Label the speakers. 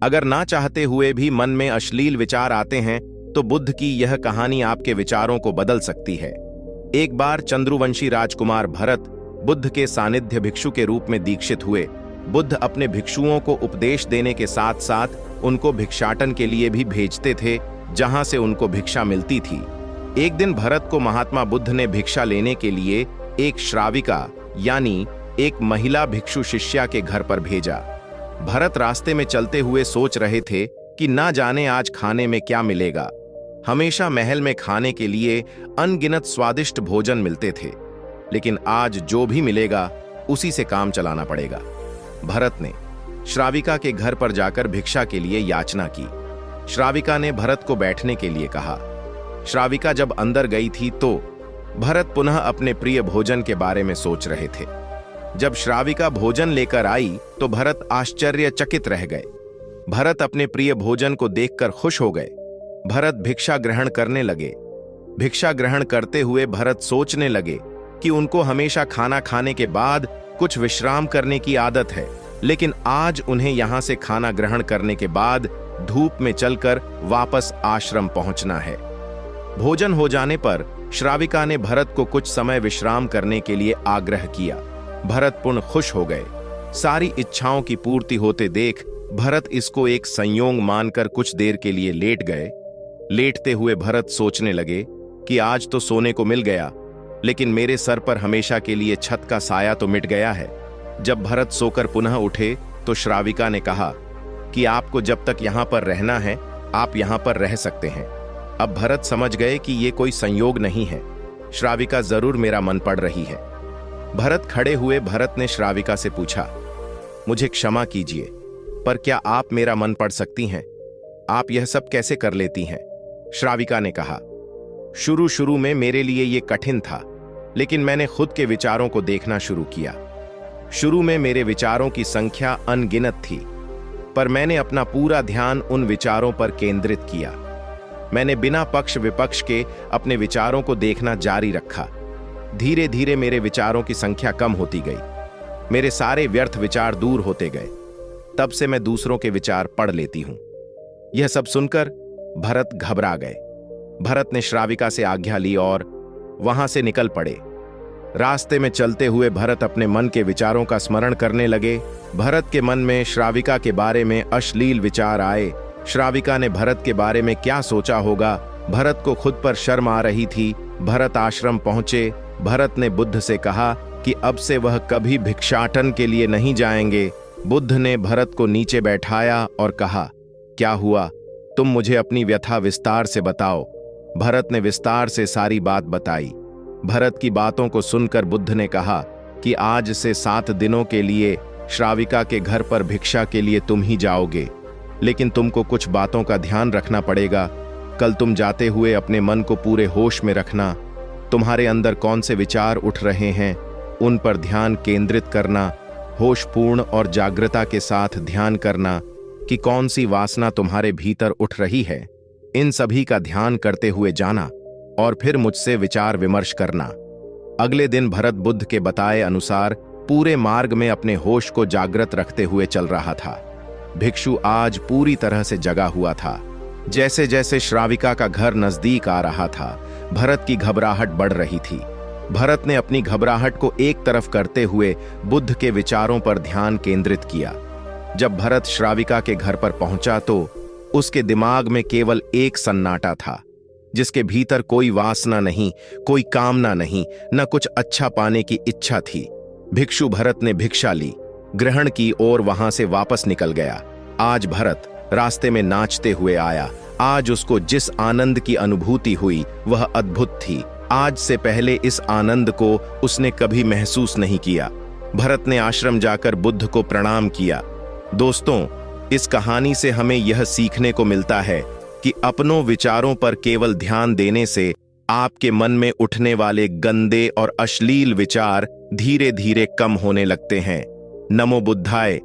Speaker 1: अगर ना चाहते हुए भी मन में अश्लील विचार आते हैं तो बुद्ध की यह कहानी आपके विचारों को बदल सकती है। एक बार चंद्रवंशी राजकुमार भरत बुद्ध के सानिध्य भिक्षु के रूप में दीक्षित हुए। बुद्ध अपने भिक्षुओं को उपदेश देने के साथ साथ उनको भिक्षाटन के लिए भी भेजते थे, जहां से उनको भिक्षा मिलती थी। एक दिन भरत को महात्मा बुद्ध ने भिक्षा लेने के लिए एक श्राविका यानी एक महिला भिक्षु शिष्या के घर पर भेजा। भरत रास्ते में चलते हुए सोच रहे थे कि ना जाने आज खाने में क्या मिलेगा। हमेशा महल में खाने के लिए अनगिनत स्वादिष्ट भोजन मिलते थे, लेकिन आज जो भी मिलेगा उसी से काम चलाना पड़ेगा। भरत ने श्राविका के घर पर जाकर भिक्षा के लिए याचना की। श्राविका ने भरत को बैठने के लिए कहा। श्राविका जब अंदर गई थी तो भरत पुनः अपने प्रिय भोजन के बारे में सोच रहे थे। जब श्राविका भोजन लेकर आई तो भरत आश्चर्यचकित रह गए। भरत अपने प्रिय भोजन को देखकर खुश हो गए। भरत भिक्षा ग्रहण करने लगे। भिक्षा ग्रहण करते हुए भरत सोचने लगे कि उनको हमेशा खाना खाने के बाद कुछ विश्राम करने की आदत है, लेकिन आज उन्हें यहां से खाना ग्रहण करने के बाद धूप में चलकर वापस आश्रम पहुंचना है। भोजन हो जाने पर श्राविका ने भरत को कुछ समय विश्राम करने के लिए आग्रह किया। भरत पूर्ण खुश हो गए। सारी इच्छाओं की पूर्ति होते देख भरत इसको एक संयोग मानकर कुछ देर के लिए लेट गए। लेटते हुए भरत सोचने लगे कि आज तो सोने को मिल गया, लेकिन मेरे सर पर हमेशा के लिए छत का साया तो मिट गया है। जब भरत सोकर पुनः उठे तो श्राविका ने कहा कि आपको जब तक यहां पर रहना है आप यहां पर रह सकते हैं। अब भरत समझ गए कि ये कोई संयोग नहीं है, श्राविका जरूर मेरा मन पढ़ रही है। भरत खड़े हुए भरत ने श्राविका से पूछा, मुझे क्षमा कीजिए, पर क्या आप मेरा मन पढ़ सकती हैं? आप यह सब कैसे कर लेती हैं? श्राविका ने कहा, शुरू शुरू में मेरे लिए यह कठिन था, लेकिन मैंने खुद के विचारों को देखना शुरू किया। शुरू में मेरे विचारों की संख्या अनगिनत थी, पर मैंने अपना पूरा ध्यान उन विचारों पर केंद्रित किया। मैंने बिना पक्ष विपक्ष के अपने विचारों को देखना जारी रखा। धीरे धीरे मेरे विचारों की संख्या कम होती गई। मेरे सारे व्यर्थ विचार दूर होते गए। तब से मैं दूसरों के विचार पढ़ लेती हूं। यह सब सुनकर भरत घबरा गए। भरत ने श्राविका से आज्ञा ली और वहां से निकल पड़े। रास्ते में चलते हुए भरत अपने मन के विचारों का स्मरण करने लगे। भरत के मन में श्राविका के बारे में अश्लील विचार आए। श्राविका ने भरत के बारे में क्या सोचा होगा? भरत को खुद पर शर्म आ रही थी। भरत आश्रम पहुंचे। भरत ने बुद्ध से कहा कि अब से वह कभी भिक्षाटन के लिए नहीं जाएंगे। बुद्ध ने भरत को नीचे बैठाया और कहा, क्या हुआ? तुम मुझे अपनी व्यथा विस्तार से बताओ। भरत ने विस्तार से सारी बात बताई। भरत की बातों को सुनकर बुद्ध ने कहा कि आज से 7 दिनों के लिए श्राविका के घर पर भिक्षा के लिए तुम ही जाओगे, लेकिन तुमको कुछ बातों का ध्यान रखना पड़ेगा। कल तुम जाते हुए अपने मन को पूरे होश में रखना। तुम्हारे अंदर कौन से विचार उठ रहे हैं उन पर ध्यान केंद्रित करना। होशपूर्ण और जागृता के साथ ध्यान करना कि कौन सी वासना तुम्हारे भीतर उठ रही है। इन सभी का ध्यान करते हुए जाना और फिर मुझसे विचार विमर्श करना। अगले दिन भरत बुद्ध के बताए अनुसार पूरे मार्ग में अपने होश को जागृत रखते हुए चल रहा था। भिक्षु आज पूरी तरह से जगा हुआ था। जैसे जैसे श्राविका का घर नजदीक आ रहा था, भरत की घबराहट बढ़ रही थी। भरत ने अपनी घबराहट को एक तरफ करते हुए बुद्ध के विचारों पर ध्यान केंद्रित किया। जब भरत श्राविका के घर पर पहुंचा तो उसके दिमाग में केवल एक सन्नाटा था, जिसके भीतर कोई वासना नहीं, कोई कामना नहीं, न कुछ अच्छा पाने की इच्छा थी। भिक्षु भरत ने भिक्षा ली, ग्रहण की और वहां से वापस निकल गया। आज भरत रास्ते में नाचते हुए आया। आज उसको जिस आनंद की अनुभूति हुई वह अद्भुत थी। आज से पहले इस आनंद को उसने कभी महसूस नहीं किया। भरत ने आश्रम जाकर बुद्ध को प्रणाम किया। दोस्तों, इस कहानी से हमें यह सीखने को मिलता है कि अपनों विचारों पर केवल ध्यान देने से आपके मन में उठने वाले गंदे और अश्लील विचार धीरे धीरे कम होने लगते हैं। नमो बुद्धाय।